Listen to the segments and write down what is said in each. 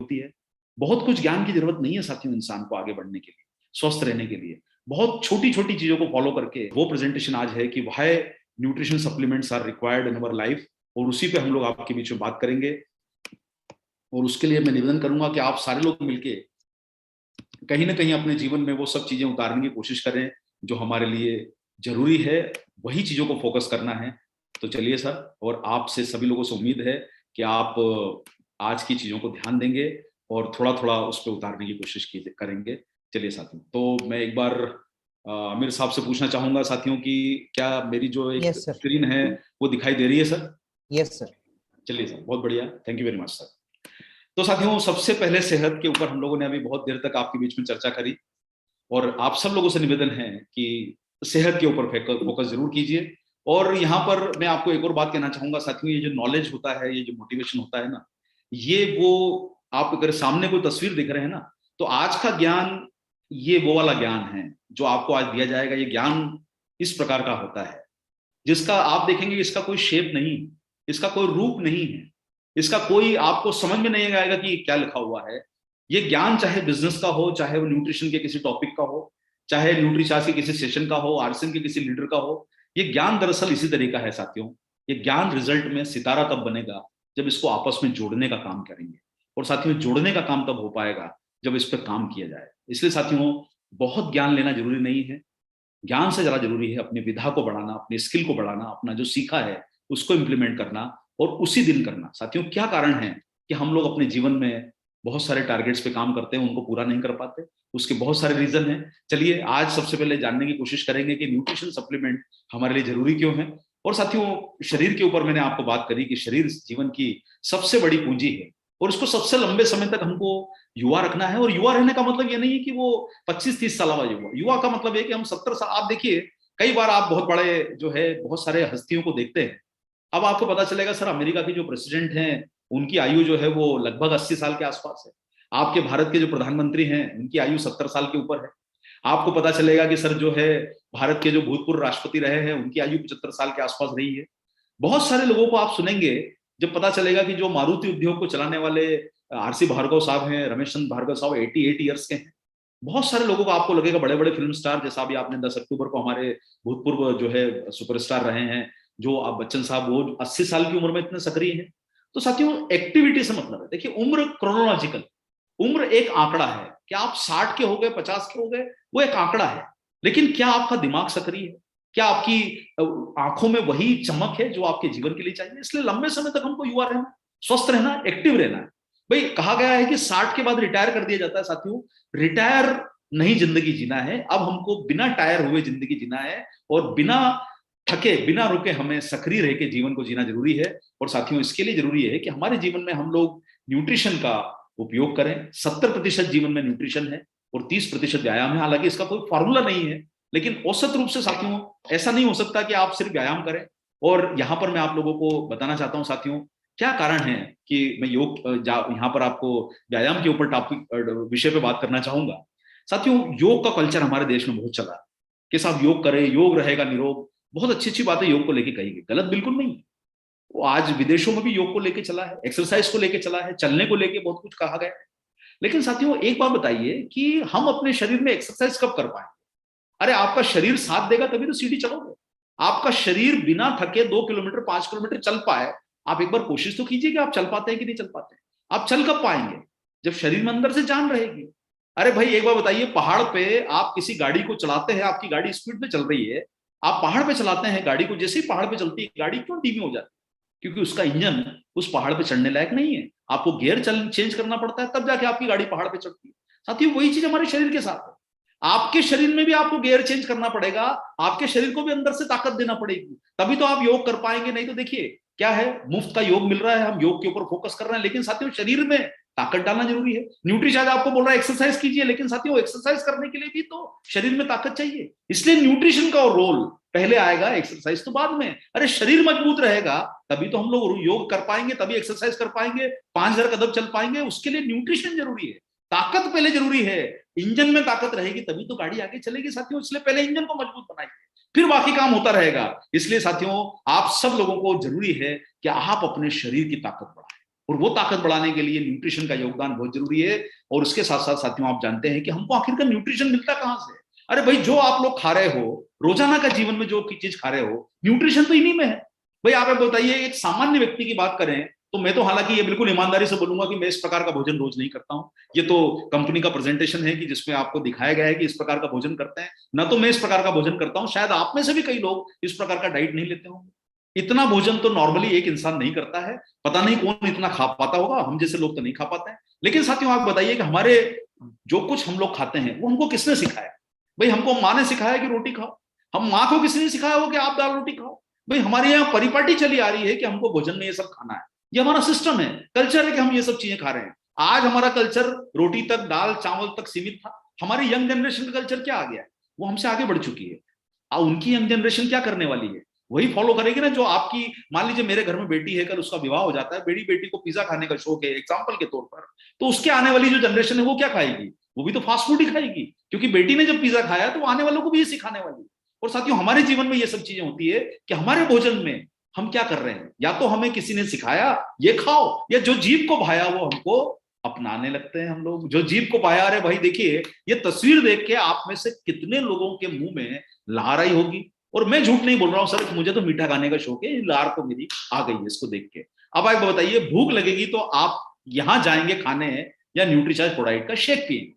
होती है। बहुत कुछ ज्ञान की जरूरत नहीं है साथियों इंसान को आगे बढ़ने के लिए, स्वस्थ रहने के लिए। बहुत छोटी छोटी चीजों को फॉलो करके वो प्रेजेंटेशन आज है कि why nutrition supplements are required in our life, और उसी पे हम लोग आपके बीच में बात करेंगे। और उसके लिए मैं निवेदन करूंगा कि आप सारे लोग मिलके कहीं ना कहीं अपने जीवन में वो सब चीजें उतारने की कोशिश करें जो हमारे लिए जरूरी है, वही चीजों को फोकस करना है। तो चलिए सर, और आपसे सभी लोगों से उम्मीद है कि आप आज की चीजों को ध्यान देंगे और थोड़ा थोड़ा उस पर उतारने की कोशिश करेंगे। चलिए साथियों, तो मैं एक बार आमिर साहब से पूछना चाहूंगा साथियों की क्या मेरी जो एक यस सर। स्क्रीन है वो दिखाई दे रही है सर? Yes sir. चलिए सर, बहुत बढ़िया, thank you very much sir. तो साथियों, सबसे पहले सेहत के ऊपर हम लोगों ने अभी बहुत देर तक आपके बीच में चर्चा करी, और आप सब लोगों से निवेदन है कि सेहत के ऊपर फोकस जरूर कीजिए। और यहाँ पर मैं आपको एक और बात कहना चाहूंगा साथियों, ये जो नॉलेज होता है, ये जो मोटिवेशन होता है ना, ये वो आप अगर सामने कोई तस्वीर दिख रहे हैं ना, तो आज का ज्ञान ये वो वाला ज्ञान है जो आपको आज दिया जाएगा। ये ज्ञान इस प्रकार का होता है जिसका आप देखेंगे इसका कोई शेप नहीं, इसका कोई रूप नहीं है, इसका कोई आपको समझ में नहीं आएगा कि क्या लिखा हुआ है। ये ज्ञान चाहे बिजनेस का हो, चाहे वो न्यूट्रिशन के किसी टॉपिक का हो, चाहे न्यूट्रीचार्ज के किसी सेशन का हो, आरसीएम के किसी लीडर का हो, ये ज्ञान दरअसल इसी तरह का है साथियों। ये ज्ञान रिजल्ट में सितारा तब बनेगा जब इसको आपस में जोड़ने का काम करेंगे, और साथियों जोड़ने का काम तब हो पाएगा जब इस पर काम किया जाए। इसलिए साथियों, बहुत ज्ञान लेना जरूरी नहीं है, ज्ञान से ज्यादा जरूरी है अपनी विधा को बढ़ाना, अपने स्किल को बढ़ाना, अपना जो सीखा है उसको इंप्लीमेंट करना और उसी दिन करना। साथियों, क्या कारण है कि हम लोग अपने जीवन में बहुत सारे टारगेट्स पे काम करते हैं, उनको पूरा नहीं कर पाते? उसके बहुत सारे रीजन हैं। चलिए आज सबसे पहले जानने की कोशिश करेंगे कि न्यूट्रिशन सप्लीमेंट हमारे लिए जरूरी क्यों है। और साथियों, शरीर के ऊपर मैंने आपको बात करी कि शरीर जीवन की सबसे बड़ी पूंजी है, और उसको सबसे लंबे समय तक हमको युवा रखना है। और युवा रहने का मतलब ये नहीं है कि वो 25-30 साल वाला युवा, युवा का मतलब है कि हम 70 साल। आप देखिए, कई बार आप बहुत बड़े जो है बहुत सारे हस्तियों को देखते हैं, अब आपको पता चलेगा सर अमेरिका के जो प्रेसिडेंट हैं उनकी आयु जो है वो लगभग 80 साल के आसपास है। आपके भारत के जो प्रधानमंत्री हैं उनकी आयु 70 साल के ऊपर है। आपको पता चलेगा कि सर जो है भारत के जो भूतपूर्व राष्ट्रपति रहे हैं उनकी आयु 75 साल के आसपास रही है। बहुत सारे लोगों को आप सुनेंगे, जब पता चलेगा कि जो मारुति उद्योग को चलाने वाले आरसी भार्गव साहब हैं, रमेश चंद्र भार्गव साहब 88 ईयर्स के हैं। बहुत सारे लोगों को आपको लगेगा बड़े बड़े फिल्म स्टार, जैसा भी आपने 10 अक्टूबर को हमारे भूतपूर्व जो है सुपरस्टार रहे हैं जो आप बच्चन साहब, वो 80 साल की उम्र में इतने सक्रिय हैं। तो साथियों, एक्टिविटी से मतलब है, देखिए उम्र क्रोनोलॉजिकल, उम्र एक आंकड़ा है। क्या आप 60 के हो गए, 50 के हो गए, वो एक आंकड़ा है। लेकिन क्या आपका दिमाग सक्रिय है? क्या आपकी आंखों में वही चमक है जो आपके जीवन के लिए चाहिए? इसलिए लंबे समय तक हमको युवा रहना, स्वस्थ रहना, एक्टिव रहना है। भाई कहा गया है कि 60 के बाद रिटायर कर दिया जाता है। साथियों, रिटायर नहीं जिंदगी जीना है, अब हमको बिना टायर हुए जिंदगी जीना है, और बिना थके, बिना रुके हमें सक्रिय रह के जीवन को जीना जरूरी है। और साथियों, इसके लिए जरूरी है कि हमारे जीवन में हम लोग न्यूट्रिशन का उपयोग करें। 70% जीवन में न्यूट्रिशन है और 30% व्यायाम है। हालांकि इसका कोई फॉर्मूला नहीं है, लेकिन औसत रूप से साथियों ऐसा नहीं हो सकता कि आप सिर्फ व्यायाम करें। और यहां पर मैं आप लोगों को बताना चाहता हूं साथियों, क्या कारण है कि मैं योग यहां पर आपको व्यायाम के ऊपर टॉपिक विषय पे बात करना चाहूंगा। साथियों, योग का कल्चर हमारे देश में बहुत चला है कि साहब योग करें, योग रहेगा निरोग। बहुत अच्छी अच्छी बातें योग को लेके कही गई, गलत बिल्कुल नहीं है। वो आज विदेशों में भी योग को लेके चला है, एक्सरसाइज को लेके चला है, चलने को लेके बहुत कुछ कहा गया है। लेकिन साथियों, एक बात बताइए कि हम अपने शरीर में एक्सरसाइज कब कर पाएंगे? अरे आपका शरीर साथ देगा तभी तो सीढ़ी चलोगे। आपका शरीर बिना थके 2 किलोमीटर 5 किलोमीटर चल पाए, आप एक बार कोशिश तो कीजिए कि आप चल पाते हैं कि नहीं चल पाते हैं। आप चल कब पाएंगे? जब शरीर में अंदर से जान रहेगी। अरे भाई एक बार बताइए, पहाड़ पे आप किसी गाड़ी को चलाते हैं, आपकी गाड़ी स्पीड में चल रही है, आप पहाड़ पे चलाते हैं गाड़ी को, जैसे ही पहाड़ पे चलती है गाड़ी क्यों धीमी हो जाती है? क्योंकि उसका इंजन उस पहाड़ पे चढ़ने लायक नहीं है। आपको गियर चेंज करना पड़ता है, तब जाके आपकी गाड़ी पहाड़ पे चढ़ती है। साथियों, वही चीज हमारे शरीर के साथ है। आपके शरीर में भी आपको गियर चेंज करना पड़ेगा, आपके शरीर को भी अंदर से ताकत देना पड़ेगी, तभी तो आप योग कर पाएंगे। नहीं तो देखिए क्या है, मुफ्त का योग मिल रहा है, हम योग के ऊपर फोकस कर रहे हैं, लेकिन साथियों शरीर में ताकत डालना जरूरी है। न्यूट्रीशन आपको बोल रहा है एक्सरसाइज कीजिए, लेकिन साथियों एक्सरसाइज करने के लिए भी तो शरीर में ताकत चाहिए। इसलिए न्यूट्रिशन का रोल पहले आएगा, एक्सरसाइज तो बाद में। अरे शरीर मजबूत रहेगा तभी तो हम लोग योग कर पाएंगे, तभी एक्सरसाइज कर पाएंगे, 5000 कदम चल पाएंगे। उसके लिए न्यूट्रिशन जरूरी है, ताकत पहले जरूरी है। इंजन में ताकत रहेगी तभी तो गाड़ी आगे चलेगी साथियों। इसलिए पहले इंजन को मजबूत बनाइए, फिर बाकी काम होता रहेगा। इसलिए साथियों, आप सब लोगों को जरूरी है कि आप अपने शरीर की ताकत बढ़ाएं। और वो ताकत बढ़ाने के लिए न्यूट्रिशन का योगदान बहुत जरूरी है। और उसके साथ साथ साथियों, आप जानते हैं कि हमको आखिरकार न्यूट्रिशन मिलता कहां से? अरे भाई, जो आप लोग खा रहे हो, रोजाना का जीवन में जो चीज खा रहे हो, न्यूट्रिशन तो इन्हीं में है। भाई आप बताइए, एक सामान्य व्यक्ति की बात करें तो मैं तो हालांकि ये बिल्कुल ईमानदारी से बोलूंगा कि मैं इस प्रकार का भोजन रोज नहीं करता हूं। ये तो कंपनी का प्रेजेंटेशन है कि जिसमें आपको दिखाया गया है कि इस प्रकार का भोजन करते हैं, ना तो मैं इस प्रकार का भोजन करता हूं। शायद आप में से भी कई लोग इस प्रकार का डाइट नहीं लेते होंगे। इतना भोजन तो नॉर्मली एक इंसान नहीं करता है। पता नहीं कौन इतना खा पाता होगा, हम जैसे लोग तो नहीं खा पाते हैं। लेकिन साथियों, आप बताइए कि हमारे जो कुछ हम लोग खाते हैं वो हमको किसने सिखाया? भाई हमको माँ ने सिखाया कि रोटी खाओ। हम माँ को किसने सिखाया हो कि आप दाल रोटी खाओ? भाई हमारे यहाँ परिपाटी चली आ रही है कि हमको भोजन में ये सब खाना है। ये हमारा सिस्टम है, कल्चर है कि हम ये सब चीजें खा रहे हैं। आज हमारा कल्चर रोटी तक, दाल चावल तक सीमित था। हमारी यंग जनरेशन का कल्चर क्या आ गया है? वो हमसे आगे बढ़ चुकी है। उनकी यंग जनरेशन क्या करने वाली है? वही फॉलो करेगी ना जो आपकी। मान लीजिए मेरे घर में बेटी है, कल उसका विवाह हो जाता है, बड़ी बेटी को पिज्जा खाने का शौक है एग्जाम्पल के तौर पर, तो उसके आने वाली जो जनरेशन है वो क्या खाएगी? वो भी तो फास्ट फूड ही खाएगी, क्योंकि बेटी ने जब पिज्जा खाया तो आने वालों को भी ये सिखाने वाली। और साथियों, हमारे जीवन में ये सब चीजें होती है कि हमारे भोजन में हम क्या कर रहे हैं। या तो हमें किसी ने सिखाया ये खाओ, या जो जीभ को भाया वो हमको अपनाने लगते हैं हम लोग। जो जीभ को भाया, अरे भाई देखिए, ये तस्वीर देख के आप में से कितने लोगों के मुंह में लार आई होगी। और मैं झूठ नहीं बोल रहा हूं सर, मुझे तो मीठा खाने का शौक है, लार तो मेरी आ गई है इसको देख के। अब आप बताइए, भूख लगेगी तो आप यहां जाएंगे खाने या न्यूट्रीचार्ज प्रोडाइट का शेक पिएंगे?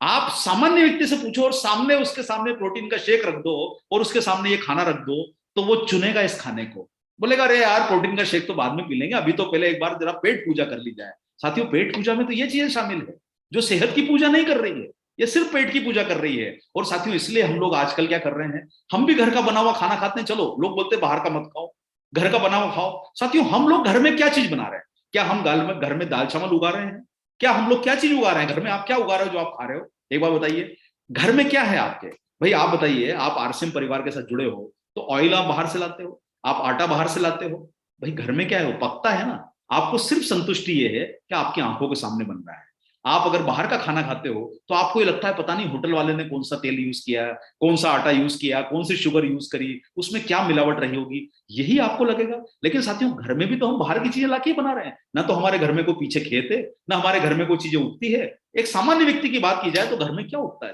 आप सामान्य व्यक्ति से पूछो और सामने उसके सामने प्रोटीन का शेक रख दो और उसके सामने ये खाना रख दो, तो वो चुनेगा इस खाने को। बोलेगा अरे यार, प्रोटीन का शेक तो बाद में पी लेंगे, अभी तो पहले एक बार जरा पेट पूजा कर ली जाए। साथियों, पेट पूजा में तो ये चीजें शामिल है जो सेहत की पूजा नहीं कर रही है, ये सिर्फ पेट की पूजा कर रही है। और साथियों, इसलिए हम लोग आजकल क्या कर रहे हैं, हम भी घर का बना हुआ खाना खाते हैं। चलो, लोग बोलते हैं बाहर का मत खाओ, घर का बना हुआ खाओ। साथियों, हम लोग घर में क्या चीज बना रहे हैं? क्या हम घर में दाल चावल उगा रहे हैं? क्या हम लोग क्या चीज उगा रहे हैं घर में? आप क्या उगा रहे हो जो आप खा रहे हो? एक बार बताइए, घर में क्या है आपके? भाई आप बताइए, आप आरसीएम परिवार के साथ जुड़े हो तो ऑयल आप बाहर से लाते हो, आप आटा बाहर से लाते हो। भाई घर में क्या है? वो पकता है ना। आपको सिर्फ संतुष्टि ये है कि आपकी आंखों के सामने बन रहा है। आप अगर बाहर का खाना खाते हो तो आपको ये लगता है पता नहीं होटल वाले ने कौन सा तेल यूज किया, कौन सा आटा यूज किया, कौन सी शुगर यूज करी, उसमें क्या मिलावट रही होगी, यही आपको लगेगा। लेकिन साथियों, घर में भी तो हम बाहर की चीजें लाके बना रहे हैं ना। तो हमारे घर में कोई पीछे खेत है, ना हमारे घर में कोई चीजें उगती है। एक सामान्य व्यक्ति की बात की जाए तो घर में क्या उगता है?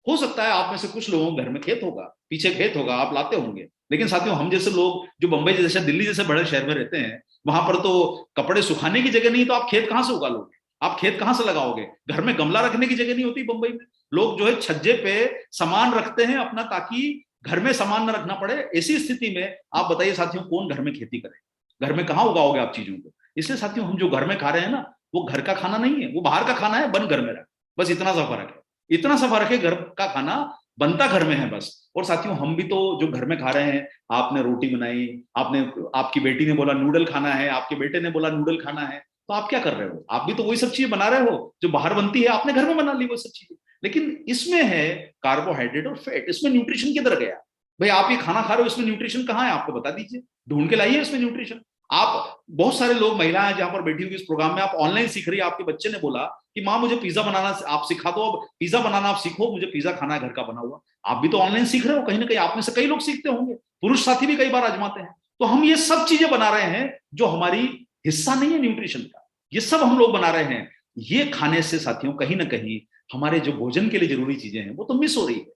हो सकता है आप में से कुछ लोगों के घर में खेत होगा, पीछे खेत होगा, आप लाते होंगे। लेकिन साथियों, हम जैसे लोग जो बंबई जैसे, दिल्ली जैसे बड़े शहर में रहते हैं, वहां पर तो कपड़े सुखाने की जगह नहीं, तो आप खेत कहां से उगा लोगे? आप खेत कहां से लगाओगे? घर में गमला रखने की जगह नहीं होती बंबई में। लोग जो है छज्जे पे सामान रखते हैं अपना, ताकि घर में सामान न रखना पड़े। ऐसी स्थिति में आप बताइए साथियों, कौन घर में खेती करे? घर में कहां उगाओगे आप चीजों को? इसलिए साथियों, हम जो घर में खा रहे हैं ना, वो घर का खाना नहीं है, वो बाहर का खाना है, बन घर में रहा। बस इतना सा फर्क है। इतना सा फर्क है, घर का खाना बनता घर में है बस। और साथियों, हम भी तो जो घर में खा रहे हैं, आपने रोटी बनाई, आपने, आपकी बेटी ने बोला नूडल खाना है, आपके बेटे ने बोला नूडल खाना है, तो आप क्या कर रहे हो? आप भी तो वही सब चीजें बना रहे हो जो बाहर बनती है, आपने घर में बना ली वो सब चीजें। लेकिन इसमें है कार्बोहाइड्रेट और फैट, इसमें न्यूट्रिशन किधर गया? भाई आप ये खाना खा रहे हो, इसमें न्यूट्रिशन कहाँ है? आपको बता दीजिए, ढूंढ के लाइए इसमें न्यूट्रिशन। आप, बहुत सारे लोग, महिलाएं जहां पर बैठी हुई इस प्रोग्राम में, आप ऑनलाइन सीख रही है, आपके बच्चे ने बोला कि माँ मुझे पिज्जा बनाना आप सिखा दो, अब पिज्जा बनाना आप सीखो, मुझे पिज्जा खाना है घर का बना हुआ। आप भी तो ऑनलाइन सीख रहे हो, कहीं ना कहीं आप में से कई लोग सीखते होंगे, पुरुष साथी भी कई बार आजमाते हैं। तो हम ये सब चीजें बना रहे हैं जो हमारी हिस्सा नहीं है न्यूट्रिशन का, ये सब हम लोग बना रहे हैं। ये खाने से साथियों, कहीं ना कहीं हमारे जो भोजन के लिए जरूरी चीजें हैं वो तो मिस हो रही है।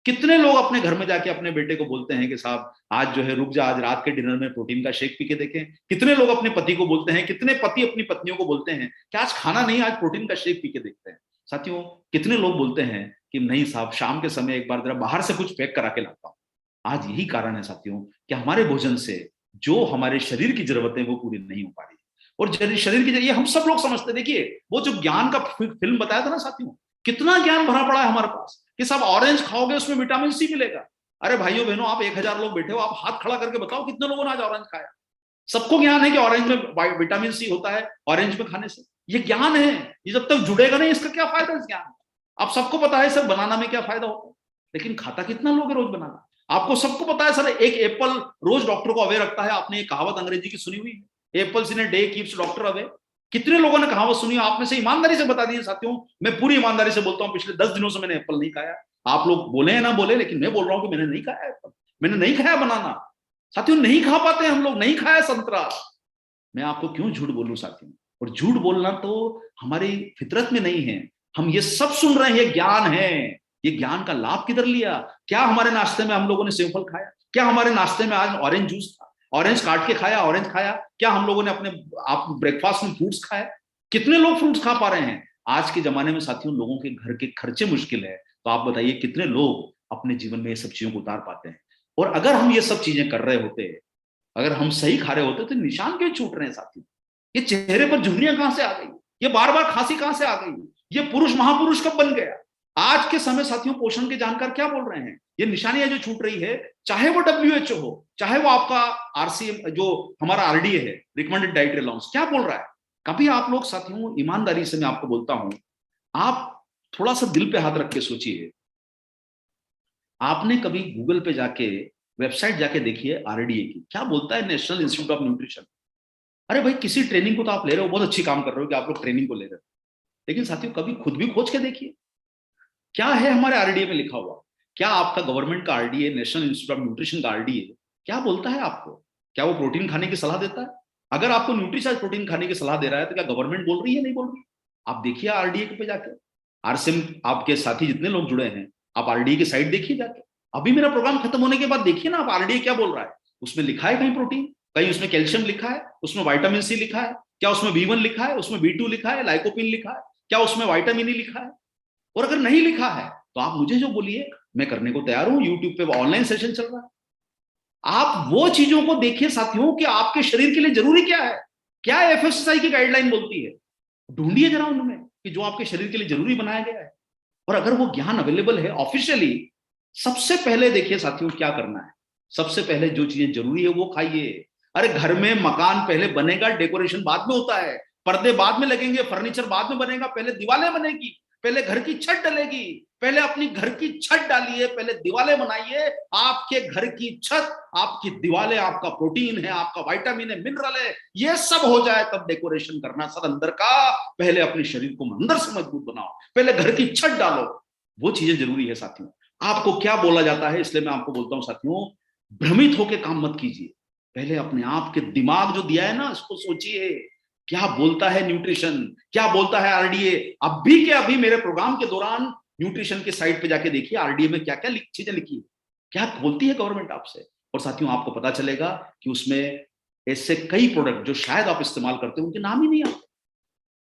कितने लोग अपने घर में जाके अपने बेटे को बोलते हैं कि साहब आज जो है रुक जा, आज रात के डिनर में प्रोटीन का शेक पी के देखें। कितने लोग अपने पति को बोलते हैं, कितने पति अपनी पत्नियों को बोलते हैं कि आज खाना नहीं, आज प्रोटीन का शेक पी के देखते हैं। साथियों, कितने लोग बोलते हैं कि नहीं साहब, शाम के समय एक बार जरा बाहर से कुछ पैक करा के लाता हूं। आज यही कारण है साथियों कि हमारे भोजन से जो हमारे शरीर की जरूरतें वो पूरी नहीं हो पा रही। और शरीर की जरूरत हम सब लोग समझते, देखिए वो जो ज्ञान का फिल्म बताया था ना साथियों, कितना ज्ञान भरा पड़ा है हमारे पास कि सब ऑरेंज खाओगे उसमें विटामिन सी मिलेगा। अरे भाइयों बहनों, आप 1000 लोग बैठे हो, आप हाथ खड़ा करके बताओ कितने लोगों ने आज ऑरेंज खाया? सबको ज्ञान है कि ऑरेंज में विटामिन सी होता है, ऑरेंज में खाने से। ये ज्ञान है, ये जब तक जुड़ेगा नहीं इसका क्या फायदा? इस ज्ञान, आप सबको पता है सर बनाना में क्या फायदा होता है, लेकिन खाता कितना लोग रोज बनाना? आपको सबको पता है सर, एक एप्पल रोज डॉक्टर को अवे रखता है। आपने एक कहावत अंग्रेजी की सुनी हुई है, apples in a day keeps doctor away. कितने लोगों ने कहावत सुनी? आप में से ईमानदारी से बता दीजिए साथियों। मैं पूरी ईमानदारी से बोलता हूं, पिछले 10 दिनों से मैंने एप्पल नहीं खाया। आप लोग बोले या ना बोले, लेकिन मैं बोल रहा हूं कि मैंने नहीं खाया एप्पल, मैंने नहीं खाया बनाना। साथियों, नहीं खा पाते हम लोग, नहीं खाया संतरा। मैं आपको क्यों झूठ बोलूं साथियों? और झूठ बोलना तो हमारी फितरत में नहीं है। हम ये सब सुन रहे हैं, ये ज्ञान है। ये ज्ञान का लाभ किधर लिया? क्या हमारे नाश्ते में हम लोगों ने सेवफल खाया? क्या हमारे नाश्ते में आज ऑरेंज जूस था? ऑरेंज काट के खाया, ऑरेंज खाया? क्या हम लोगों ने अपने आप ब्रेकफास्ट में फ्रूट्स खाया? कितने लोग फ्रूट्स खा पा रहे हैं आज के जमाने में साथियों? लोगों के घर के खर्चे मुश्किल है, तो आप बताइए कितने लोग अपने जीवन में ये सब चीजों को उतार पाते हैं? और अगर हम ये सब चीजें कर रहे होते, अगर हम सही खा रहे होते, तो निशान क्यों छूट रहे हैं साथियों? ये चेहरे पर झुर्रियां कहां से आ गई? ये बार बार खांसी कहां से आ गई? ये पुरुष महापुरुष कब बन गया? आज के समय साथियों पोषण के जानकार क्या बोल रहे हैं? ये निशानियां जो छूट रही है, चाहे वो WHO हो, चाहे वो आपका RCM जो हमारा RDA है, रिकमेंडेड डाइटरी अलाउंस, क्या बोल रहा है? कभी आप लोग साथियों, ईमानदारी से मैं आपको बोलता हूं, आप थोड़ा सा दिल पे हाथ रख के सोचिए, आपने कभी गूगल पे जाके, वेबसाइट जाके देखिए RDA की क्या बोलता है, नेशनल इंस्टीट्यूट ऑफ न्यूट्रिशन। अरे भाई, किसी ट्रेनिंग को तो आप ले रहे हो, बहुत अच्छी काम कर रहे हो कि आप लोग ट्रेनिंग को ले रहे हो, लेकिन साथियों कभी खुद भी खोज के देखिए क्या है हमारे RDA में लिखा हुआ। क्या आपका गवर्नमेंट का RDA, national institute of nutrition का RDA क्या बोलता है आपको? क्या वो प्रोटीन खाने की सलाह देता है? अगर आपको न्यूट्रीचार्ज प्रोटीन खाने की सलाह दे रहा है, तो क्या गवर्नमेंट बोल रही है, नहीं बोल रही? आप देखिए RDA पे जाकर, RCM, आपके साथी जितने लोग जुड़े हैं, आप RDA की साइट देखिए जाके। अभी मेरा प्रोग्राम खत्म होने के बाद देखिए ना आप RDA क्या बोल रहा है। उसमें लिखा है कहीं प्रोटीन, कहीं उसमें कैल्शियम लिखा है, उसमें विटामिन C लिखा है, क्या उसमें B1 लिखा है, उसमें B2 लिखा है, लाइकोपिन लिखा है, क्या उसमें विटामिन E लिखा है? और अगर नहीं लिखा है तो आप मुझे जो बोलिए, मैं करने को तैयार हूं। यूट्यूब पे ऑनलाइन सेशन चल रहा है, आप वो चीजों को देखिए साथियों कि आपके शरीर के लिए जरूरी क्या है, क्या FSSAI की गाइडलाइन बोलती है, ढूंढिए जरा उनमें कि जो आपके शरीर के लिए जरूरी बनाया गया है। और अगर वो ज्ञान अवेलेबल है ऑफिशियली, सबसे पहले देखिए साथियों क्या करना है। सबसे पहले जो चीजें जरूरी है वो खाइए। अरे घर में मकान पहले बनेगा, डेकोरेशन बाद में होता है, पर्दे बाद में लगेंगे, फर्नीचर बाद में बनेगा, पहले दीवारें बनेगी, पहले घर की छत डलेगी। पहले अपनी घर की छत डालिए, पहले दीवारें बनाइए। आपके घर की छत, आपकी दीवारें, आपका प्रोटीन है, आपका विटामिन है, मिनरल है, ये सब हो जाए तब डेकोरेशन करना सर अंदर का। पहले अपने शरीर को अंदर से मजबूत बनाओ, पहले घर की छत डालो। वो चीजें जरूरी है साथियों। आपको क्या बोला जाता है, इसलिए मैं आपको बोलता हूं साथियों, भ्रमित होकर काम मत कीजिए। पहले अपने आप के दिमाग जो दिया है ना, उसको सोचिए क्या बोलता है न्यूट्रिशन, क्या बोलता है RDA। अभी के अभी मेरे प्रोग्राम के दौरान न्यूट्रिशन के साइट पे जाके देखिए RDA में क्या क्या चीजें लिखी है, क्या बोलती है गवर्नमेंट आपसे। और साथियों आपको पता चलेगा कि उसमें ऐसे कई प्रोडक्ट जो शायद आप इस्तेमाल करते हो, उनके नाम ही नहीं आते,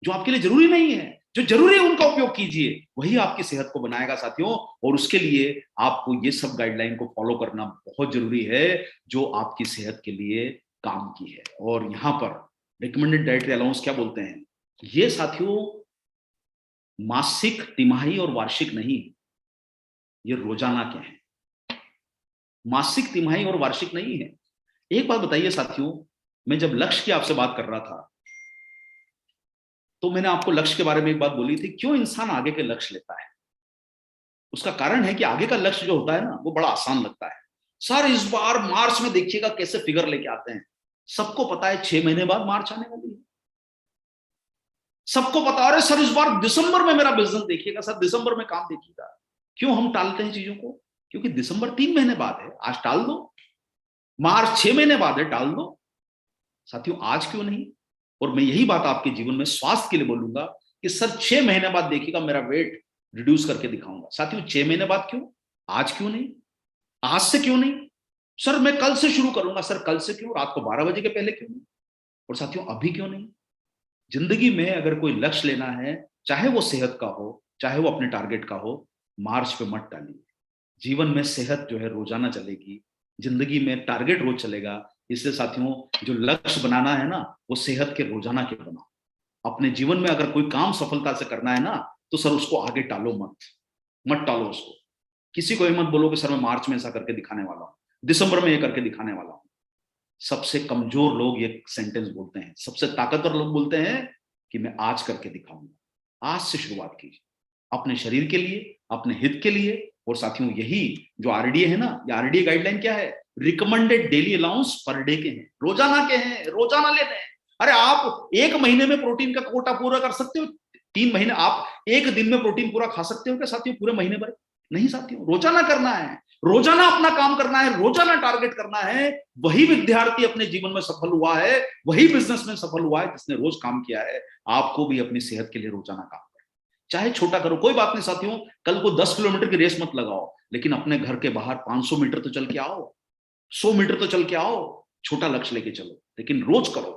जो आपके लिए जरूरी नहीं है। जो जरूरी है उनका उपयोग कीजिए, वही आपकी सेहत को बनाएगा साथियों। और उसके लिए आपको ये सब गाइडलाइन को फॉलो करना बहुत जरूरी है, जो आपकी सेहत के लिए काम की है। और यहां पर रिकमेंडेड डाइटरी अलाउंस क्या बोलते हैं, ये साथियों मासिक, तिमाही और वार्षिक नहीं, ये रोजाना के हैं। मासिक, तिमाही और वार्षिक नहीं है। एक बात बताइए साथियों, मैं जब लक्ष्य की आपसे बात कर रहा था, तो मैंने आपको लक्ष्य के बारे में एक बात बोली थी, क्यों इंसान आगे के लक्ष्य लेता है। उसका कारण है कि आगे का लक्ष्य जो होता है ना, वो बड़ा आसान लगता है। सर इस बार मार्च में देखिएगा कैसे फिगर लेके आते हैं। सबको पता है 6 महीने बाद मार्च आने वाली है। सबको पता है सर इस बार दिसंबर में मेरा बिजनेस देखिएगा, सर दिसंबर में काम देखिएगा। क्यों हम टालते हैं चीजों को? क्योंकि दिसंबर 3 महीने बाद है, आज टाल दो। मार्च 6 महीने बाद है, टाल दो। साथियों आज क्यों नहीं? और मैं यही बात आपके जीवन में स्वास्थ्य के लिए बोलूंगा कि सर 6 महीने बाद देखिएगा मेरा वेट रिड्यूस करके दिखाऊंगा। साथियों 6 महीने बाद क्यों? आज क्यों नहीं? आज से क्यों नहीं? सर मैं कल से शुरू करूंगा। सर कल से क्यों? रात को 12 बजे के पहले क्यों नहीं? और साथियों अभी क्यों नहीं? जिंदगी में अगर कोई लक्ष्य लेना है, चाहे वो सेहत का हो, चाहे वो अपने टारगेट का हो, मार्च पे मत टालिए। जीवन में सेहत जो है रोजाना चलेगी, जिंदगी में टारगेट रोज चलेगा। इसलिए साथियों जो लक्ष्य बनाना है ना, वो सेहत के रोजाना के बनाओ। अपने जीवन में अगर कोई काम सफलता से करना है ना, तो सर उसको आगे टालो मत, मत टालो उसको। किसी को ही मत बोलो कि सर मैं मार्च में ऐसा करके दिखाने वाला हूं, दिसंबर में ये करके दिखाने वाला हूं। सबसे कमजोर लोग ये सेंटेंस बोलते हैं, सबसे ताकतवर लोग बोलते हैं कि मैं आज करके दिखाऊंगा। आज से शुरुआत कीजिए, अपने शरीर के लिए, अपने हित के लिए। और साथियों यही जो RDA है ना, ये RDA गाइडलाइन क्या है? Recommended daily allowance per day के हैं, रोजाना के हैं, रोजाना लेने हैं। अरे आप 1 महीने में प्रोटीन का कोटा पूरा कर सकते हो, 3 महीने आप 1 दिन में प्रोटीन पूरा खा सकते हो क्या साथियों, पूरे महीने भर? नहीं साथियों, रोजाना करना है, रोजाना अपना काम करना है, रोजाना टारगेट करना है। वही विद्यार्थी अपने जीवन में सफल हुआ है, वही बिजनेसमैन सफल हुआ है जिसने रोज काम किया है। आपको भी अपनी सेहत के लिए रोजाना काम करना, चाहे छोटा करो, कोई बात नहीं साथियों। कल को 10 किलोमीटर की रेस मत लगाओ, लेकिन अपने घर के बाहर 500 मीटर तो चल के आओ, 100 मीटर तो चल के आओ। छोटा लक्ष्य लेके चलो, लेकिन रोज करो।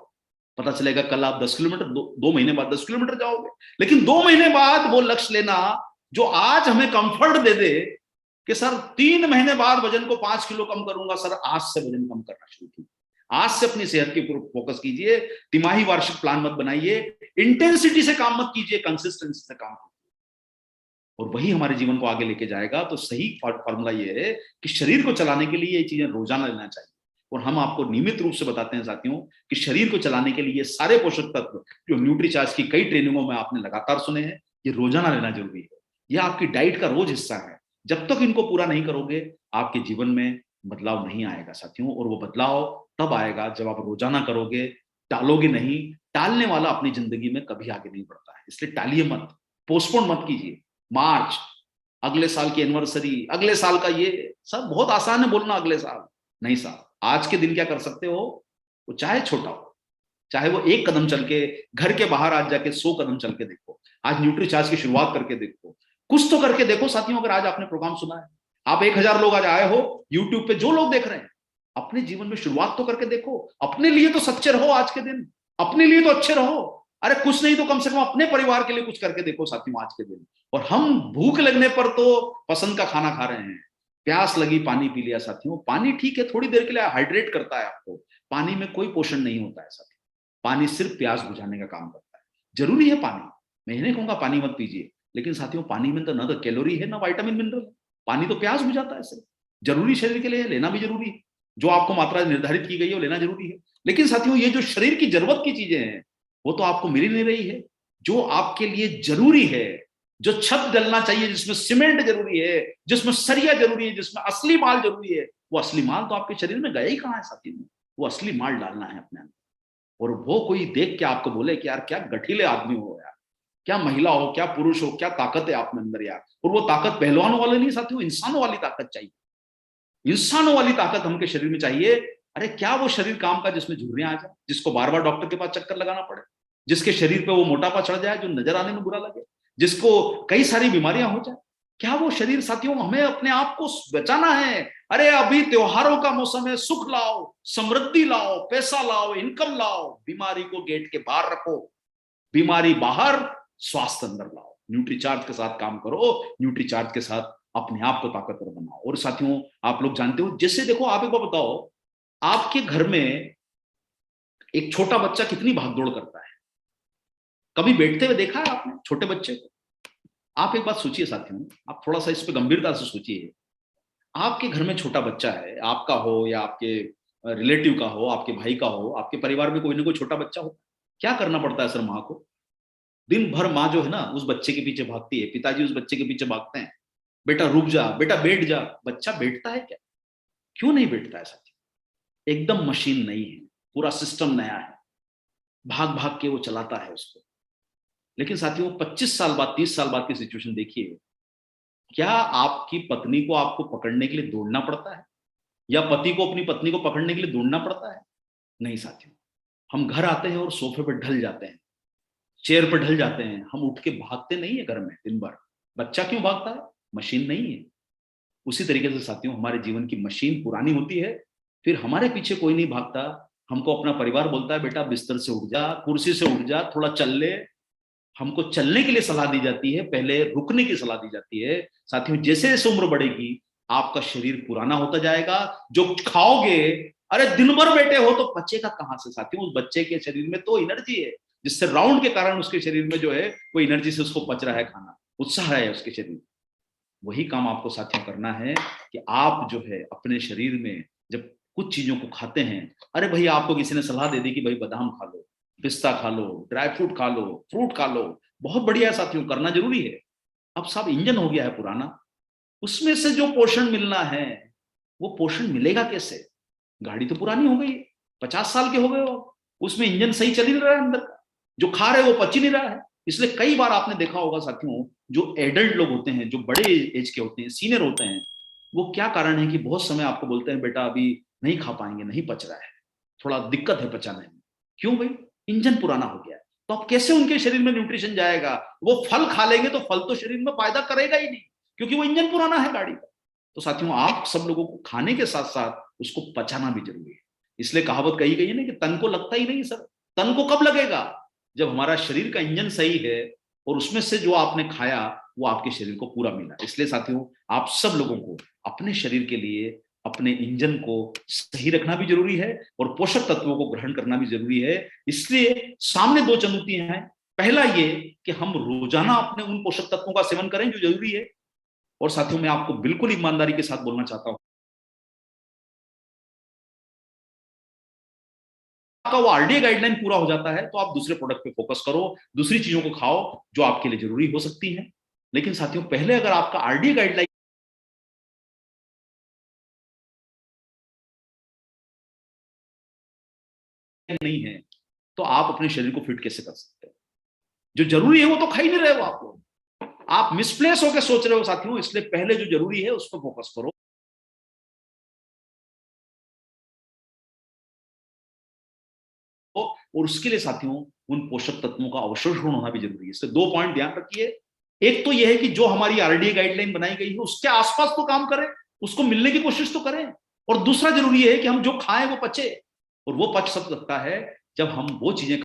पता चलेगा कल आप 10 किलोमीटर, 2 महीने बाद 10 किलोमीटर जाओगे। लेकिन 2 महीने बाद वो लक्ष्य लेना जो आज हमें कंफर्ट दे दे कि सर 3 महीने बाद वजन को 5 किलो कम करूंगा, सर आज से वजन कम करना शुरू कीजिए, आज से अपनी सेहत के ऊपर फोकस कीजिए। तिमाही वार्षिक प्लान मत बनाइए, इंटेंसिटी से काम मत कीजिए, कंसिस्टेंसी से काम कीजिए, और वही हमारे जीवन को आगे लेके जाएगा। तो सही फॉर्मूला ये है कि शरीर को चलाने के लिए ये चीजें रोजाना लेना चाहिए। और हम आपको नियमित रूप से बताते हैं साथियों कि शरीर को चलाने के लिए सारे पोषक तत्व जो न्यूट्रीचार्ज की कई ट्रेनिंगों में आपने लगातार सुने हैं, ये रोजाना लेना जरूरी है। यह आपकी डाइट का रोज हिस्सा है। जब तक इनको पूरा नहीं करोगे, आपके जीवन में बदलाव नहीं आएगा साथियों। और वो बदलाव तब आएगा जब आप रोजाना करोगे, टालोगे नहीं। टालने वाला अपनी जिंदगी में कभी आगे नहीं बढ़ता है, इसलिए टालिए मत, पोस्टपोन मत कीजिए। मार्च, अगले साल की एनिवर्सरी, अगले साल का ये सब बहुत आसान है बोलना, अगले साल नहीं साहब। आज के दिन क्या कर सकते हो, वो चाहे छोटा हो, चाहे वो 1 कदम चल के घर के बाहर आज जाके 100 कदम चल के देखो, आज न्यूट्रीचार्ज की शुरुआत करके देखो, कुछ तो करके देखो साथियों। अगर आज आपने प्रोग्राम सुना है, आप 1000 लोग आज आए हो यूट्यूब पे, जो लोग देख रहे हैं, अपने जीवन में शुरुआत तो करके देखो। अपने लिए तो सच्चे रहो, आज के दिन अपने लिए तो अच्छे रहो। अरे कुछ नहीं तो कम से कम अपने परिवार के लिए कुछ करके देखो साथियों आज के दिन। और हम भूख लगने पर तो पसंद का खाना खा रहे हैं, प्यास लगी पानी पी लिया साथियों। पानी ठीक है, थोड़ी देर के लिए हाइड्रेट करता है आपको, पानी में कोई पोषण नहीं होता है साथियों। पानी सिर्फ प्यास बुझाने का काम करता है। जरूरी है पानी, मैं ये नहीं कहूंगा पानी मत पीजिए, लेकिन साथियों पानी में तो ना तो कैलोरी है ना विटामिन मिनरल। पानी तो प्यास बुझाता है सिर्फ, जरूरी शरीर के लिए, लेना भी जरूरी है। जो आपको मात्रा निर्धारित की गई है वो लेना जरूरी है। लेकिन साथियों ये जो शरीर की जरूरत की चीजें हैं वो तो आपको मिल ही नहीं रही है। जो आपके लिए जरूरी है, जो छत डलना चाहिए, जिसमें सीमेंट जरूरी है, जिसमें सरिया जरूरी है, जिसमें असली माल जरूरी है, वो असली माल तो आपके शरीर में गया ही कहाँ है साथियों। वो असली माल डालना है अपने अंदर। और वो कोई देख के आपको बोले कि यार क्या गठीले आदमी हो यार, क्या महिला हो, क्या पुरुष हो, क्या ताकत है आप में अंदर यार। और वो ताकत पहलवानों वाले नहीं साथियों, इंसानों वाली ताकत चाहिए। इंसानों वाली ताकत हमके शरीर में चाहिए। अरे क्या वो शरीर काम का जिसमें झुर्रियां आ जाए, जिसको बार बार डॉक्टर के पास चक्कर लगाना पड़े, जिसके शरीर पे वो मोटापा चढ़ जाए जो नजर आने में बुरा लगे, जिसको कई सारी बीमारियां हो जाए। क्या वो शरीर साथियों, हमें अपने आप को बचाना है। अरे अभी त्योहारों का मौसम है, सुख लाओ, समृद्धि लाओ, पैसा लाओ, इनकम लाओ। बीमारी को गेट के बाहर रखो, बीमारी बाहर, स्वास्थ्य अंदर लाओ। न्यूट्रीचार्ज के साथ काम करो, न्यूट्रीचार्ज के साथ अपने आप को ताकतवर बनाओ। और साथियों आप लोग जानते हो, जैसे देखो आप एक बार बताओ, आपके घर में एक छोटा बच्चा कितनी भागदौड़ करता है, कभी बैठते हुए देखा है आपने छोटे बच्चे को? आप एक बात सोचिए साथियों, आप थोड़ा सा इस पे गंभीरता से सोचिए। आपके घर में छोटा बच्चा है, आपका हो या आपके रिलेटिव का हो, आपके भाई का हो, आपके परिवार में कोई ना कोई छोटा बच्चा हो, क्या करना पड़ता है सर माँ को? दिन भर माँ जो है ना उस बच्चे के पीछे भागती है, पिताजी उस बच्चे के पीछे भागते हैं, बेटा रुक जा, बेटा बैठ जा। बच्चा बैठता है क्या? क्यों नहीं बैठता है साथी? एकदम मशीन नहीं है, पूरा सिस्टम नया है, भाग भाग के वो चलाता है उसको। लेकिन साथियों 25 साल बाद, 30 साल बाद की सिचुएशन देखिए, क्या आपकी पत्नी को आपको पकड़ने के लिए दौड़ना पड़ता है, या पति को अपनी पत्नी को पकड़ने के लिए दौड़ना पड़ता है? नहीं साथियों, हम घर आते हैं और सोफे पर ढल जाते हैं, चेयर पर ढल जाते हैं, हम उठ के भागते नहीं है घर में दिन भर। बच्चा क्यों भागता है? मशीन नहीं है। उसी तरीके से साथियों हमारे जीवन की मशीन पुरानी होती है, फिर हमारे पीछे कोई नहीं भागता। हमको अपना परिवार बोलता है बेटा बिस्तर से उठ जा, कुर्सी से उठ जा, थोड़ा चल ले। हमको चलने के लिए सलाह दी जाती है, पहले रुकने की सलाह दी जाती है। साथियों जैसे जैसे उम्र बढ़ेगी आपका शरीर पुराना होता जाएगा। जो खाओगे, अरे दिन भर बैठे हो तो पचेगा कहां से साथियों? उस बच्चे के शरीर में तो एनर्जी है, जिससे राउंड के कारण उसके शरीर में जो है वो एनर्जी से उसको पच रहा है खाना, उत्साह है उसके शरीर में। वही काम आपको साथियों करना है कि आप जो है अपने शरीर में जब कुछ चीजों को खाते हैं, अरे भाई आपको किसी ने सलाह दे दी कि भाई बादाम खा लो, पिस्ता खा लो, ड्राई फ्रूट खा लो, फ्रूट खा लो, बहुत बढ़िया है साथियों, करना जरूरी है। अब सब इंजन हो गया है पुराना, उसमें से जो पोषण मिलना है वो पोषण मिलेगा कैसे? गाड़ी तो पुरानी हो गई, 50 साल के हो गए हो, उसमें इंजन सही चल ही नहीं रहा है अंदर का, जो खा रहे हो वो पच ही नहीं रहा है। इसलिए कई बार आपने देखा होगा साथियों, जो एडल्ट लोग होते हैं, जो बड़े एज के होते हैं, सीनियर होते हैं, वो क्या कारण है कि बहुत समय आपको बोलते हैं बेटा अभी नहीं खा पाएंगे, नहीं पच रहा है, थोड़ा दिक्कत है पचाने में। क्यों भाई? इंजन पुराना हो गया है। तो अब कैसे उनके शरीर में न्यूट्रिशन जाएगा? वो फल खा लेंगे तो फल तो शरीर में फायदा करेगा ही नहीं, क्योंकि वो इंजन पुराना है गाड़ी का। तो साथियों, आप सब लोगों को खाने के साथ साथ उसको पचाना भी जरूरी है। इसलिए कहावत कही गई है ना कि तन को लगता ही नहीं सर। तन को कब लगेगा? जब हमारा शरीर का इंजन सही है और उसमें से जो आपने खाया वो आपके शरीर को पूरा मिला। इसलिए साथियों, आप सब लोगों को अपने शरीर के लिए अपने इंजन को सही रखना भी जरूरी है और पोषक तत्वों को ग्रहण करना भी जरूरी है। इसलिए सामने दो चुनौतियां हैं। पहला ये कि हम रोजाना अपने उन पोषक तत्वों का सेवन करें जो जरूरी है। और साथियों, मैं आपको बिल्कुल ईमानदारी के साथ बोलना चाहता हूं, आपका वो आरडीए गाइडलाइन पूरा हो जाता है तो आप दूसरे प्रोडक्ट पे फोकस करो, दूसरी चीजों को खाओ जो आपके लिए जरूरी हो सकती है। लेकिन साथियों, पहले अगर आपका आरडीए गाइडलाइन नहीं है तो आप अपने शरीर को फिट कैसे कर सकते हैं? जो जरूरी है वो तो खा ही नहीं रहे हो आप लोग। आप मिसप्लेस होकर सोच रहे हो साथियों। इसलिए पहले जो जरूरी है उस पर फोकस करो और उसके लिए साथियों उन पोषक तत्वों का अवशोषण होना भी जरूरी है। इसलिए दो पॉइंट ध्यान रखिए। एक तो यह है कि जो हमारी आरडीए गाइडलाइन बनाई गई है उसके आसपास तो काम करें, उसको मिलने की कोशिश तो करें। और दूसरा जरूरी है कि हम जो खाएं वो पचे। और वो पच सकता है जब हम वो चीजें